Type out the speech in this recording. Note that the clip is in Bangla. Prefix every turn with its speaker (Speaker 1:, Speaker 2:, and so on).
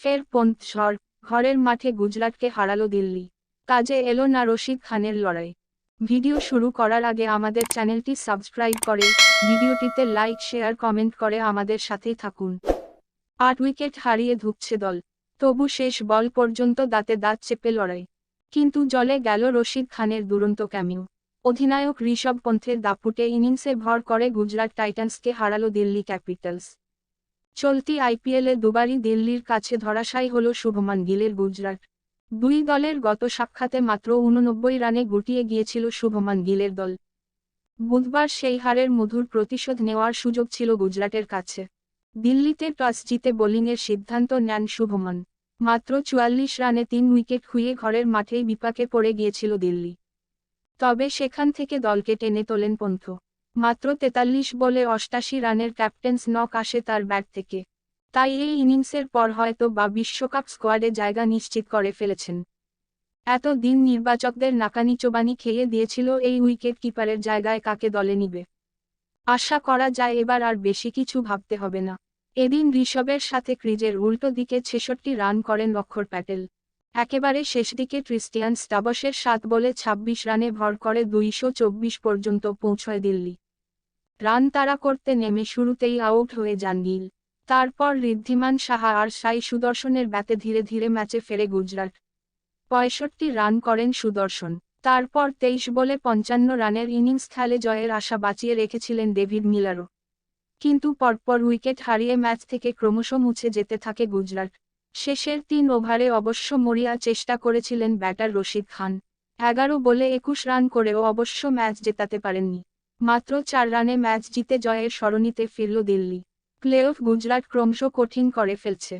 Speaker 1: ফের পন্থ ঝড়, ঘরের মাঠে গুজরাটকে হারালো দিল্লি। কাজে এলো না রশিদ খানের লড়াই। ভিডিও শুরু করার আগে আমাদের চ্যানেলটি সাবস্ক্রাইব করে, ভিডিওটিতে লাইক শেয়ার কমেন্ট করে আমাদের সাথেই থাকুন। 8 উইকেট হারিয়ে ধুঁকছে দল, তবু শেষ বল পর্যন্ত দাঁতে দাঁত চেপে লড়াই। কিন্তু জলে গেল রশিদ খানের দুরন্ত ক্যামিও। অধিনায়ক ঋষভ পন্থের দাপুটে ইনিংসে ভর করে গুজরাট টাইটান্সকে হারালো দিল্লি ক্যাপিটালস। চলতি আইপিএলে দুবারই দিল্লির কাছে ধরাশায়ী হল শুভমান গিলের গুজরাট। দুই দলের গত সাক্ষাতে মাত্র 89 রানে গুটিয়ে গিয়েছিল শুভমান গিলের দল। বুধবার সেই হারের মধুর প্রতিশোধ নেওয়ার সুযোগ ছিল গুজরাটের কাছে। দিল্লিতে টস জিতে বোলিংয়ের সিদ্ধান্ত নেন শুভমান। মাত্র 44 রানে 3 উইকেট খুইয়ে ঘরের মাঠেই বিপাকে পড়ে গিয়েছিল দিল্লি। তবে সেখান থেকে দলকে টেনে তোলেন পন্থ। মাত্র 43 বলে 88 রানের ক্যাপ্টেন্স নক আসে তার ব্যাট থেকে। তাই এই ইনিংসের পর হয়তো বা বিশ্বকাপ স্কোয়াডে জায়গা নিশ্চিত করে ফেলেছেন। এত দিন নির্বাচকদের নাকানি চোবানি খেয়ে দিয়েছিল এই উইকেট কিপারের জায়গায় কাকে দলে নিবে। আশা করা যায় এবার আর বেশি কিছু ভাবতে হবে না। এদিন ঋষভের সাথে ক্রিজের উল্টো দিকে 66 রান করেন অক্ষর প্যাটেল। একেবারে শেষ দিকে ক্রিস্টিয়ান স্টাবসের 7 বলে 26 রানে ভর করে 224 পর্যন্ত পৌঁছয় দিল্লি। রান তাড়া করতে নেমে শুরুতেই আউট হয়ে যান গিল। তারপর ঋদ্ধিমান সাহা আর সাই সুদর্শনের ব্যাটে ধীরে ধীরে ম্যাচে ফেরে গুজরাট। 65 রান করেন সুদর্শন। তারপর 23 বলে 55 রানের ইনিংস খেলে জয়ের আশা বাঁচিয়ে রেখেছিলেন ডেভিড মিলারও। কিন্তু পরপর উইকেট হারিয়ে ম্যাচ থেকে ক্রমশ মুছে যেতে থাকে গুজরাট। শেষের 3 ওভারে অবশ্য মরিয়া চেষ্টা করেছিলেন ব্যাটার রশিদ খান। 11 বলে 21 রান করেও অবশ্য ম্যাচ জেতাতে পারেননি। মাত্র 4 রানে ম্যাচ জিতে জয়ের সরণিতে ফিরল দিল্লি। প্লে অফ গুজরাট ক্রমশ কঠিন করে ফেলছে।